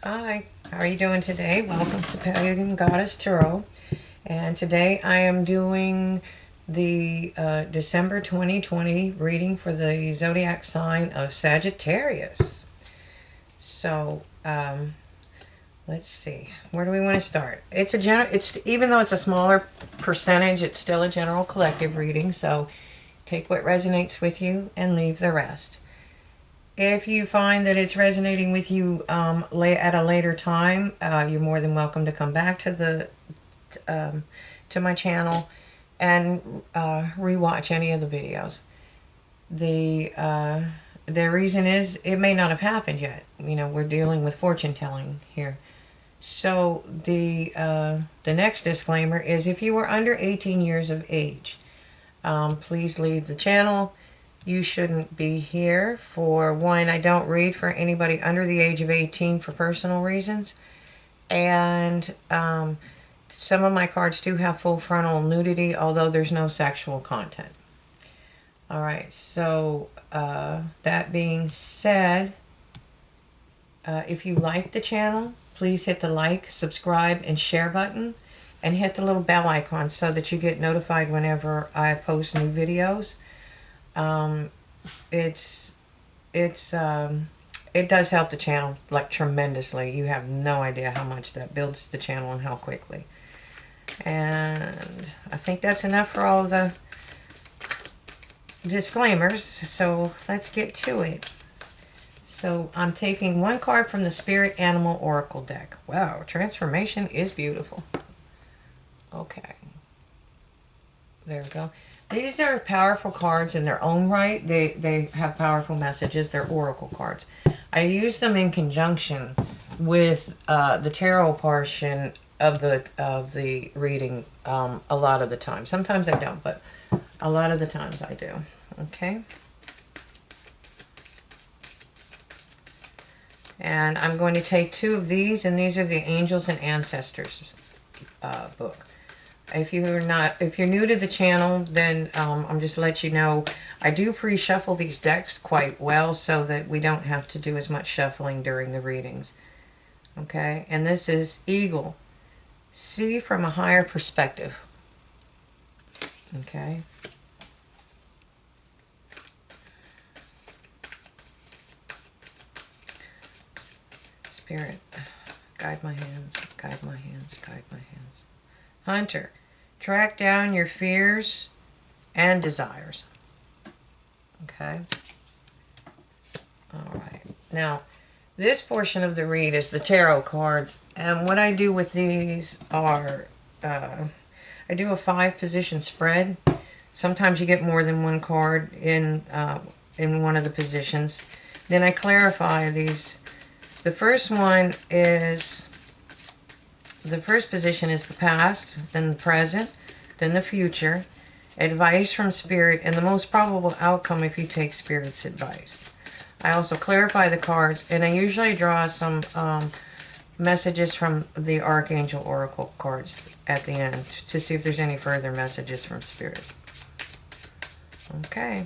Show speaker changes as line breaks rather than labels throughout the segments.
Hi, how are you doing today? Welcome to Pagan Goddess Tarot. And today I am doing the December 2020 reading for the zodiac sign of Sagittarius. So, let's see. Where do we want to start? It's even though it's a smaller percentage, it's still a general collective reading, so take what resonates with you and leave the rest. If you find that it's resonating with you at a later time, you're more than welcome to come back to to my channel and rewatch any of the videos. The reason is it may not have happened yet. You know, we're dealing with fortune telling here. So the next disclaimer is if you are under 18 years of age, please leave the channel. You shouldn't be here. For one, I don't read for anybody under the age of 18 for personal reasons. And some of my cards do have full frontal nudity, although there's no sexual content. All right, so that being said, if you like the channel, please hit the like, subscribe, and share button. And hit the little bell icon so that you get notified whenever I post new videos. It's it does help the channel like tremendously. You have no idea how much that builds the channel and how quickly. And I think that's enough for all the disclaimers, so let's get to it. So I'm taking one card from the Spirit Animal Oracle deck. Wow, transformation is beautiful. Okay, there we go. These are powerful cards in their own right. They have powerful messages. They're oracle cards. I use them in conjunction with the tarot portion of the reading a lot of the time. Sometimes I don't, but a lot of the times I do. Okay. And I'm going to take two of these, and these are the Angels and Ancestors book. If you're new to the channel, then I'm just let you know I do pre-shuffle these decks quite well so that we don't have to do as much shuffling during the readings. Okay, and this is Eagle. See from a higher perspective. Okay. Spirit, guide my hands, guide my hands, guide my hands. Hunter, track down your fears and desires. Okay. All right. Now, this portion of the read is the tarot cards. And what I do with these are, I do a 5-position spread. Sometimes you get more than one card in one of the positions. Then I clarify these. The first one is... The first position is the past, then the present, then the future, advice from Spirit, and the most probable outcome if you take Spirit's advice. I also clarify the cards, and I usually draw some messages from the Archangel Oracle cards at the end to see if there's any further messages from Spirit. Okay.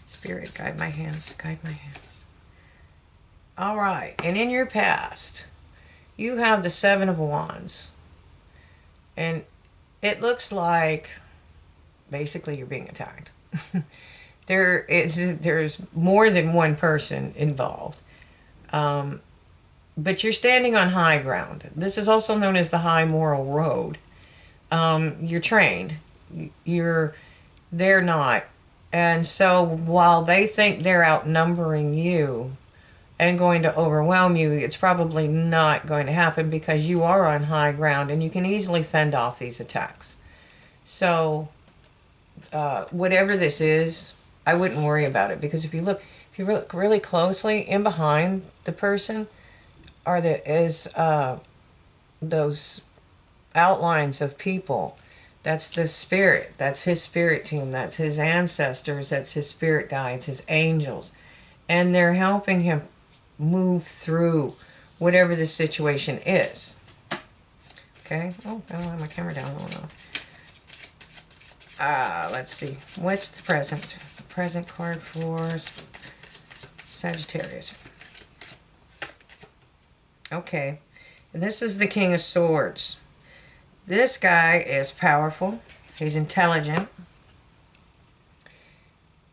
Spirit, guide my hands, guide my hands. All right, and in your past... you have the 7 of Wands. And it looks like basically you're being attacked. There's more than one person involved. But you're standing on high ground. This is also known as the high moral road. You're trained. They're not. And so while they think they're outnumbering you and going to overwhelm you, it's probably not going to happen because you are on high ground and you can easily fend off these attacks. So whatever this is, I wouldn't worry about it, because if you look really closely, in behind the person is those outlines of people. That's the spirit. That's his spirit team. That's his ancestors. That's his spirit guides, his angels. And they're helping him move through whatever the situation is. Okay. Oh, I don't have my camera down low enough. Let's see. What's the present? The present card for Sagittarius. Okay. And this is the King of Swords. This guy is powerful. He's intelligent.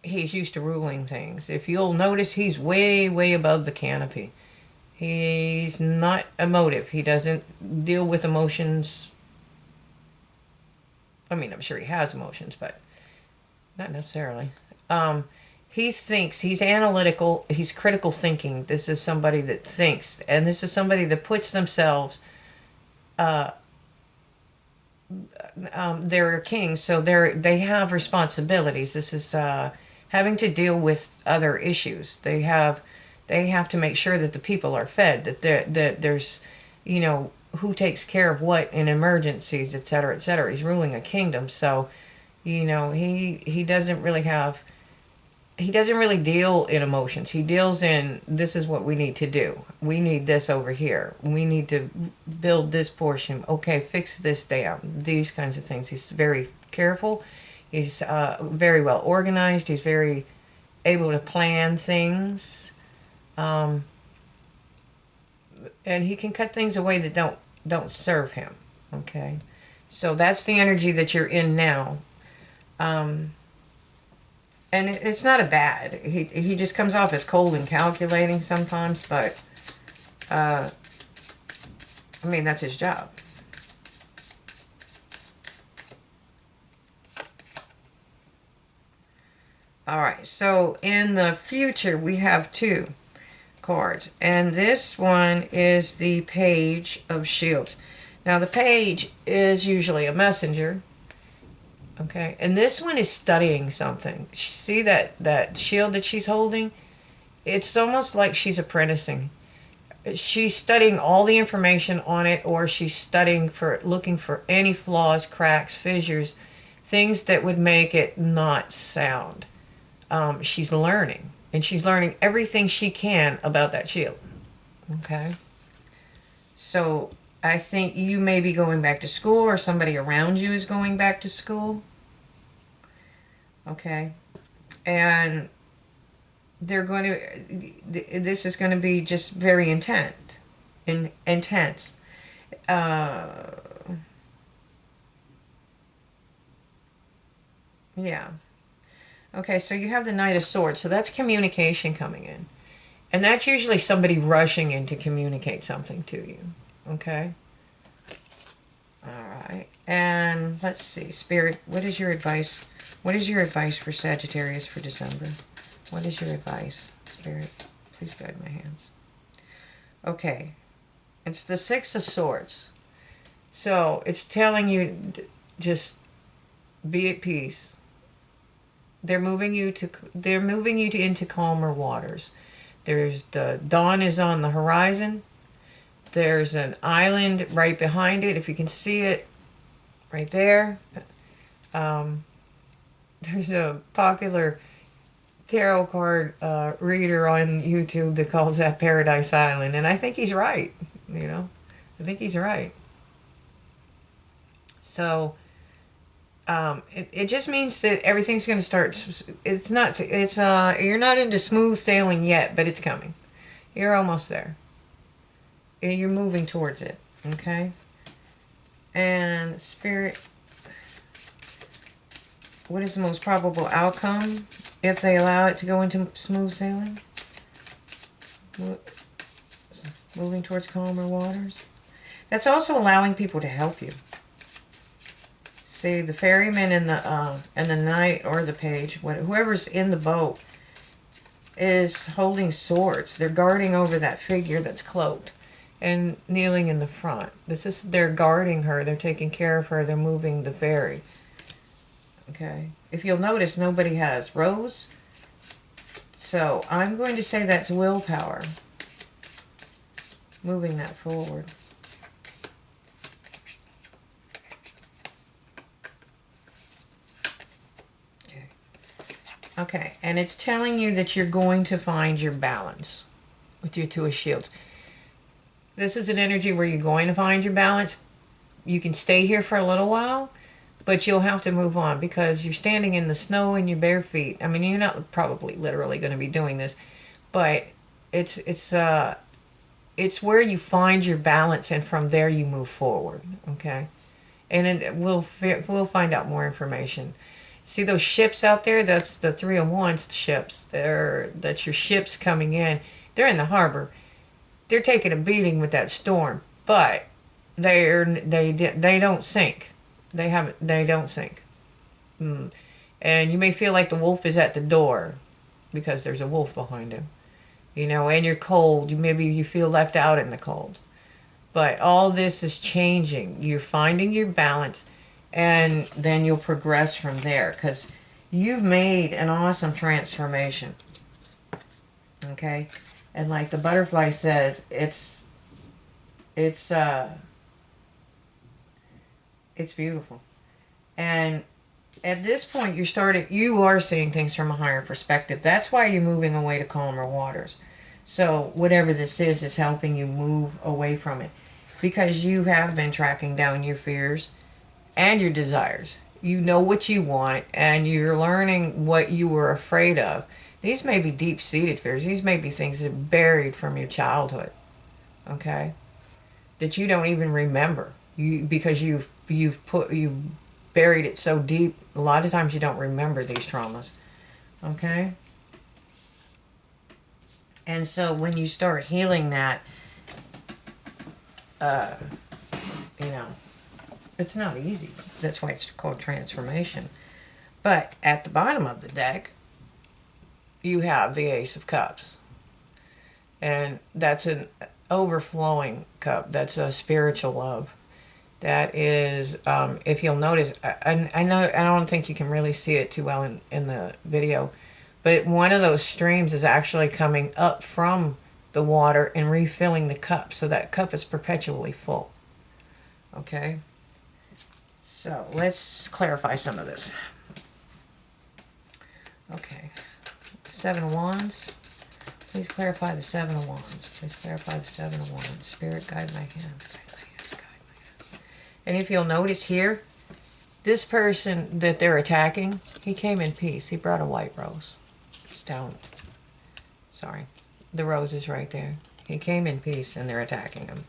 He's used to ruling things. If you'll notice, he's way, way above the canopy. He's not emotive. He doesn't deal with emotions. I mean, I'm sure he has emotions, but not necessarily. Um, he thinks, he's analytical, he's critical thinking. This is somebody that thinks, and this is somebody that puts themselves, they're a king, so they have responsibilities. This is having to deal with other issues. They have to make sure that the people are fed, that there's, who takes care of what in emergencies, etc., etc. He's ruling a kingdom, so he doesn't really deal in emotions. He deals in, this is what we need to do. We need this over here. We need to build this portion. Okay, fix this dam. These kinds of things. He's very careful. He's very well organized. He's very able to plan things. Um, and he can cut things away that don't serve him. Okay, so that's the energy that you're in now. Um, and it's not a bad. He just comes off as cold and calculating sometimes, but uh, I mean that's his job. All right, so in the future we have two cards, and this one is the Page of Shields. Now the page is usually a messenger. Okay, and this one is studying something. See that shield that she's holding? It's almost like she's apprenticing. She's studying all the information on it, or she's studying for looking for any flaws, cracks, fissures, things that would make it not sound. She's learning, and she's learning everything she can about that shield. Okay, so I think you may be going back to school, or somebody around you is going back to school. Okay, and they're going to, this is going to be just very intense. uh yeah. Okay, so you have the Knight of Swords, so that's communication coming in, and that's usually somebody rushing in to communicate something to you. Okay. All right, and let's see, Spirit, what is your advice for Sagittarius for December? What is your advice, Spirit? Please guide my hands. Okay, it's the Six of Swords. So it's telling you, just be at peace. They're moving you into calmer waters. There's the dawn is on the horizon. There's an island right behind it, if you can see it, right there. Um, there's a popular tarot card reader on YouTube that calls that Paradise Island, and I think he's right. I think he's right. So it just means that everything's going to start. You're not into smooth sailing yet, but it's coming. You're almost there. You're moving towards it. Okay. And Spirit, what is the most probable outcome if they allow it to go into smooth sailing? Moving towards calmer waters. That's also allowing people to help you. See, the ferryman and the knight or the page, whoever's in the boat, is holding swords. They're guarding over that figure that's cloaked and kneeling in the front. They're guarding her. They're taking care of her. They're moving the ferry. Okay. If you'll notice, nobody has rose. So I'm going to say that's willpower. Moving that forward. Okay. Okay. And it's telling you that you're going to find your balance with your Two of Shields. This is an energy where you're going to find your balance. You can stay here for a little while, but you'll have to move on because you're standing in the snow in your bare feet. I mean, you're not probably literally going to be doing this, but it's it's where you find your balance, and from there you move forward. Okay, and then we'll find out more information. See those ships out there? That's the 301's ships. That's your ships coming in. They're in the harbor. They're taking a beating with that storm, but they don't sink. They don't sink. And you may feel like the wolf is at the door because there's a wolf behind him. And you're cold. Maybe you feel left out in the cold. But all this is changing. You're finding your balance, and then you'll progress from there because you've made an awesome transformation. Okay? And like the butterfly says, it's beautiful. And at this point you are seeing things from a higher perspective. That's why you're moving away to calmer waters. So whatever this is helping you move away from it, because you have been tracking down your fears and your desires. You know what you want, and you're learning what you were afraid of. These may be deep-seated fears. These may be things that are buried from your childhood, okay, that you don't even remember, because you've buried it so deep. A lot of times you don't remember these traumas, okay? And so when you start healing that, it's not easy. That's why it's called transformation. But at the bottom of the deck, you have the Ace of Cups. And that's an overflowing cup. That's a spiritual love. That is, if you'll notice, I know I don't think you can really see it too well in the video, but one of those streams is actually coming up from the water and refilling the cup, so that cup is perpetually full. Okay? So let's clarify some of this. Okay. Seven of Wands. Please clarify the Seven of Wands. Please clarify the Seven of Wands. Spirit, guide my hands. Guide my hands. Guide my hands. And if you'll notice here, this person that they're attacking, he came in peace. He brought a white rose. It's down. Sorry. The rose is right there. He came in peace, and they're attacking him.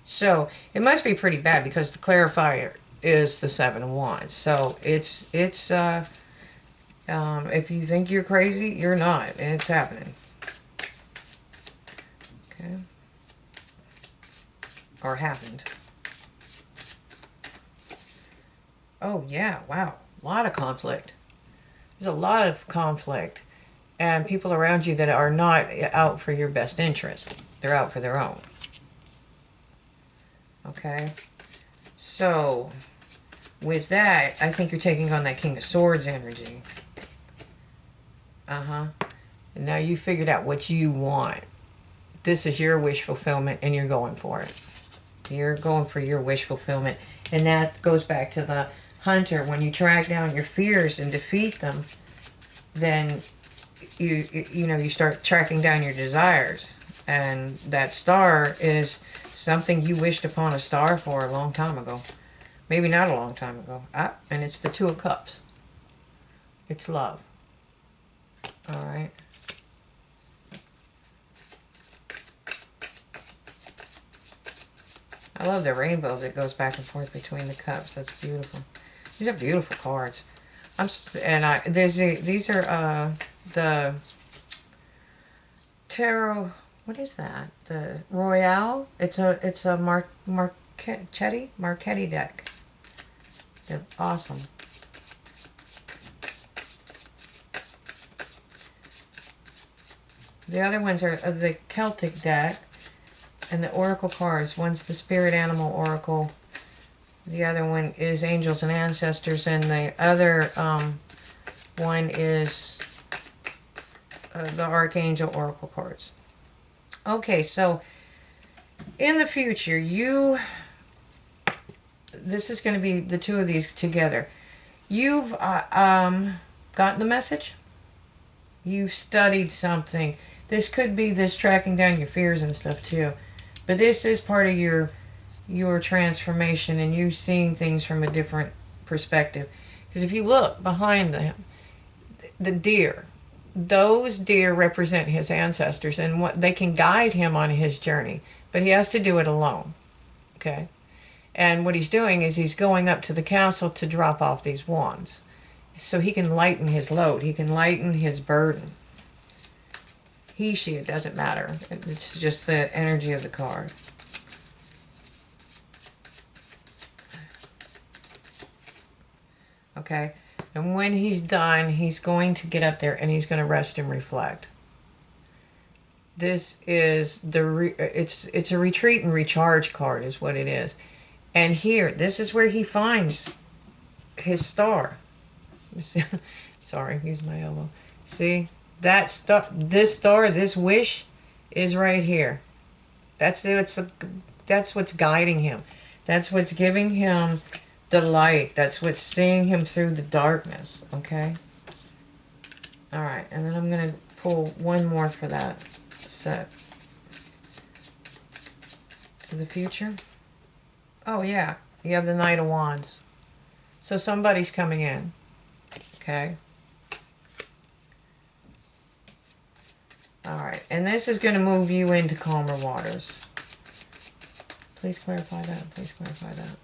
So it must be pretty bad, because the clarifier is the Seven of Wands. So it's if you think you're crazy, you're not, and it's happening. Okay. Or happened. Oh yeah, wow. A lot of conflict. There's a lot of conflict. And people around you that are not out for your best interest. They're out for their own. Okay? So, with that, I think you're taking on that King of Swords energy. And now you figured out what you want. This is your wish fulfillment, and you're going for it. You're going for your wish fulfillment. And that goes back to the hunter. When you track down your fears and defeat them, then you start tracking down your desires. And that star is something you wished upon a star for a long time ago. Maybe not a long time ago. And it's the Two of Cups. It's love. All right. I love the rainbow that goes back and forth between the cups. That's beautiful. These are beautiful cards. These are the tarot. What is that? The Royale. It's a Marchetti deck. They're awesome. The other ones are the Celtic deck, and the Oracle cards. One's the Spirit Animal Oracle. The other one is Angels and Ancestors, and the other one is the Archangel Oracle cards. Okay, so in the future, this is going to be the two of these together. You've gotten the message. You've studied something. This could be this tracking down your fears and stuff too. But this is part of your transformation, and you seeing things from a different perspective. Because if you look behind the deer, those deer represent his ancestors and what they can guide him on his journey, but he has to do it alone. Okay. And what he's doing is he's going up to the castle to drop off these wands so he can lighten his load, he can lighten his burden. He, she, it doesn't matter. It's just the energy of the card. Okay. And when he's done, he's going to get up there and he's going to rest and reflect. This is it's a retreat and recharge card is what it is. And here, this is where he finds his star. Sorry, use my elbow. See, that star, this wish is right here. That's what's guiding him. That's what's giving him the light. That's what's seeing him through the darkness. Okay. All right, and then I'm gonna pull one more for that set. For the future. Oh yeah, you have the Knight of Wands. So somebody's coming in. Okay. All right, and this is going to move you into calmer waters. Please clarify that. Please clarify that.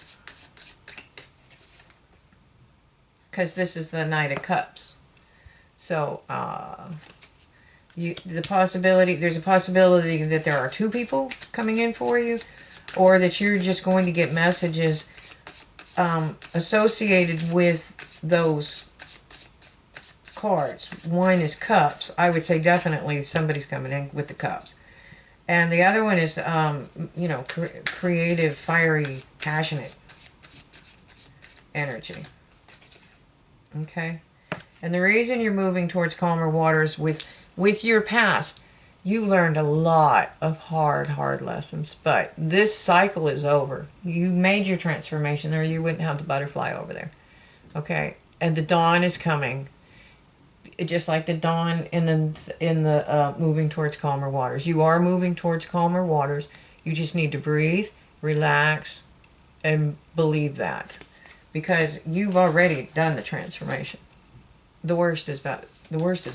Because this is the Knight of Cups. So, there's a possibility that there are two people coming in for you, or that you're just going to get messages associated with those cards. One is Cups. I would say definitely somebody's coming in with the Cups. And the other one is, creative, fiery, passionate energy. Okay? And the reason you're moving towards calmer waters with your past, you learned a lot of hard lessons, but this cycle is over. You made your transformation, or you wouldn't have the butterfly over there. Okay? And the dawn is coming. Just like the dawn in the moving towards calmer waters. You are moving towards calmer waters. You just need to breathe, relax, and believe that. Because you've already done the transformation. The worst is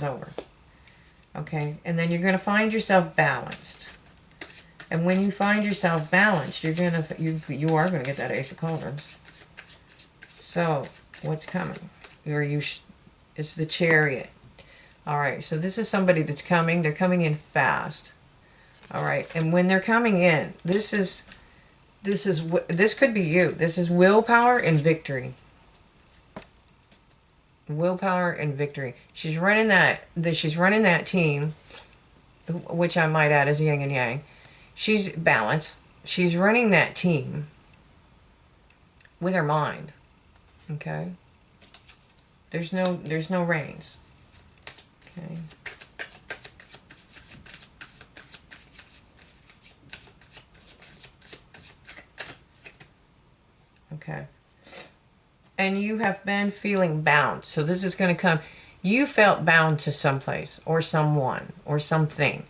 over. Okay? And then you're going to find yourself balanced. And when you find yourself balanced, you are going to get that Ace of Cauldrons. So, what's coming? It's the Chariot. All right, so this is somebody that's coming. They're coming in fast. All right, and when they're coming in, this could be you. This is willpower and victory. Willpower and victory. She's running that team, which I might add is yin and yang. She's balanced. She's running that team with her mind. Okay. There's no reins. Okay. Okay. And you have been feeling bound. So this is going to come. You felt bound to someplace or someone or something.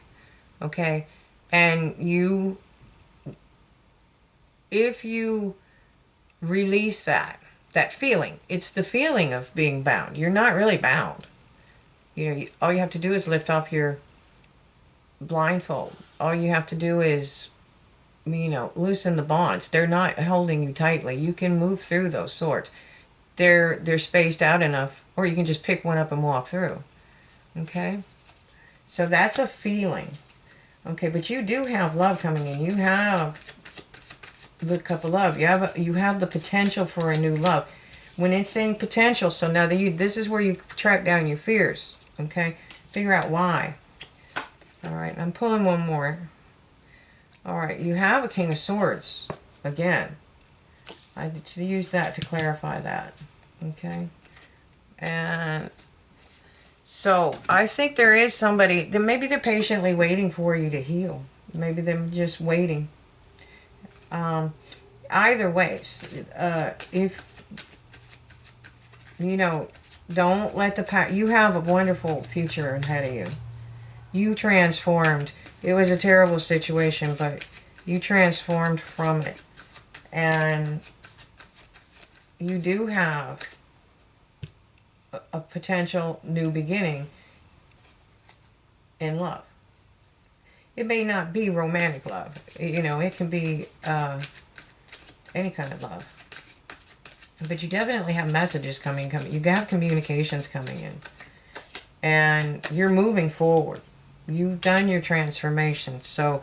Okay. And if you release that feeling, it's the feeling of being bound. You're not really bound. All you have to do is lift off your blindfold. All you have to do is, loosen the bonds. They're not holding you tightly. You can move through those swords. They're spaced out enough, or you can just pick one up and walk through. Okay? So that's a feeling. Okay, but you do have love coming in. You have the Cup of Love. You have the potential for a new love. When it's saying potential, so now this is where you track down your fears. Okay? Figure out why. All right, I'm pulling one more. All right, you have a King of Swords. Again. I use that to clarify that. Okay? And so I think there is somebody, maybe they're patiently waiting for you to heal. Maybe they're just waiting. Either way, if don't let the past. You have a wonderful future ahead of you. You transformed. It was a terrible situation, but you transformed from it, and you do have a potential new beginning. in love. It may not be romantic love. You know, it can be any kind of love. But you definitely have messages coming. You have communications coming in. And you're moving forward. You've done your transformation. So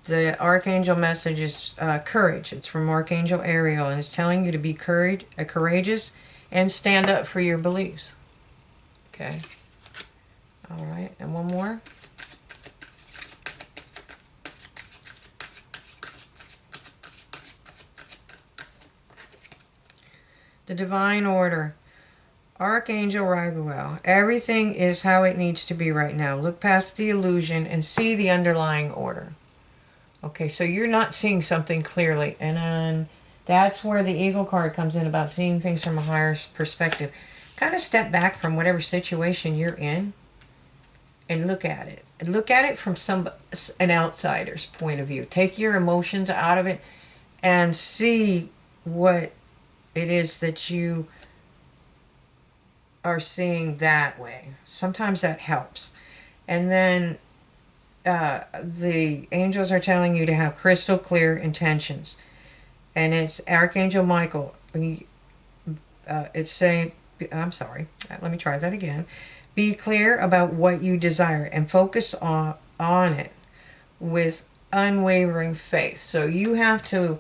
the Archangel message is courage. It's from Archangel Ariel. And it's telling you to be courageous and stand up for your beliefs. Okay. All right. And one more. The Divine Order. Archangel Raguel. Everything is how it needs to be right now. Look past the illusion and see the underlying order. Okay, so you're not seeing something clearly. And then that's where the Eagle card comes in, about seeing things from a higher perspective. Kind of step back from whatever situation you're in and look at it. And look at it from an outsider's point of view. Take your emotions out of it and see what it is that you are seeing that way. Sometimes that helps. And then the angels are telling you to have crystal clear intentions. And it's Archangel Michael. It's saying, I'm sorry, let me try that again. Be clear about what you desire and focus on it with unwavering faith. So you have to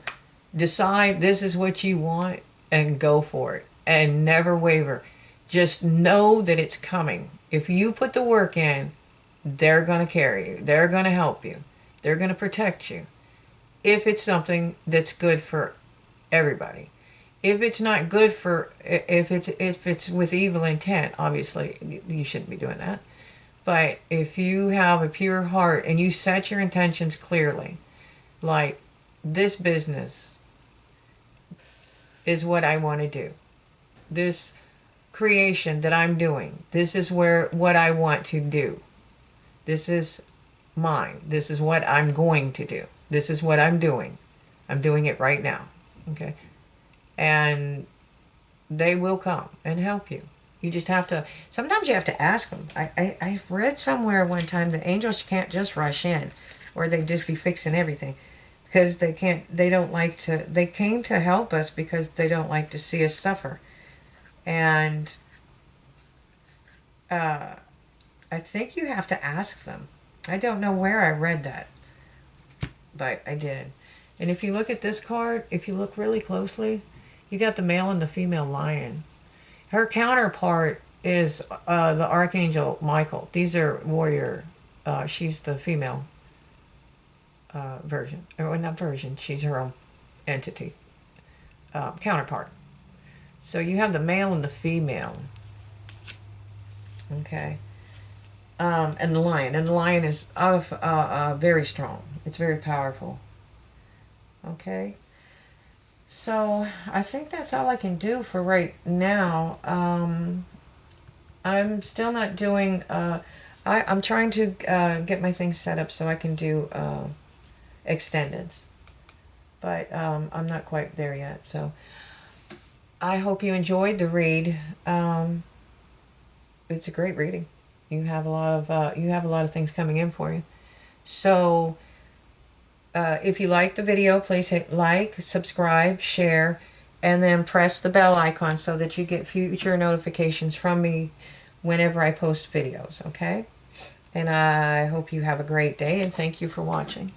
decide this is what you want and go for it and never waver. Just know that it's coming. If you put the work in, they're going to carry you. They're going to help you. They're going to protect you. If it's something that's good for everybody. If it's not good for, if it's with evil intent, obviously you shouldn't be doing that. But if you have a pure heart and you set your intentions clearly, like this business is what I want to do. This creation that I'm doing, this is what I want to do. This is mine. This is what I'm going to do. This is what I'm doing. I'm doing it right now. Okay? And they will come and help you. You just have to, sometimes you have to ask them. I read somewhere one time that angels can't just rush in, or they'd just be fixing everything. Because they came to help us because they don't like to see us suffer. And I think you have to ask them. I don't know where I read that, but I did. And if you look at this card, if you look really closely, you got the male and the female lion. Her counterpart is the Archangel Michael. These are warrior. She's the female version. Or not version, she's her own entity. Counterpart. So you have the male and the female. Okay. And the lion. And the lion is very strong. It's very powerful. Okay. So I think that's all I can do for right now. I'm still not doing... I'm trying to get my things set up so I can do extendeds. But I'm not quite there yet. So I hope you enjoyed the read. It's a great reading. You have a lot of things coming in for you. So if you like the video, please hit like, subscribe, share, and then press the bell icon so that you get future notifications from me whenever I post videos, okay? And I hope you have a great day, and thank you for watching.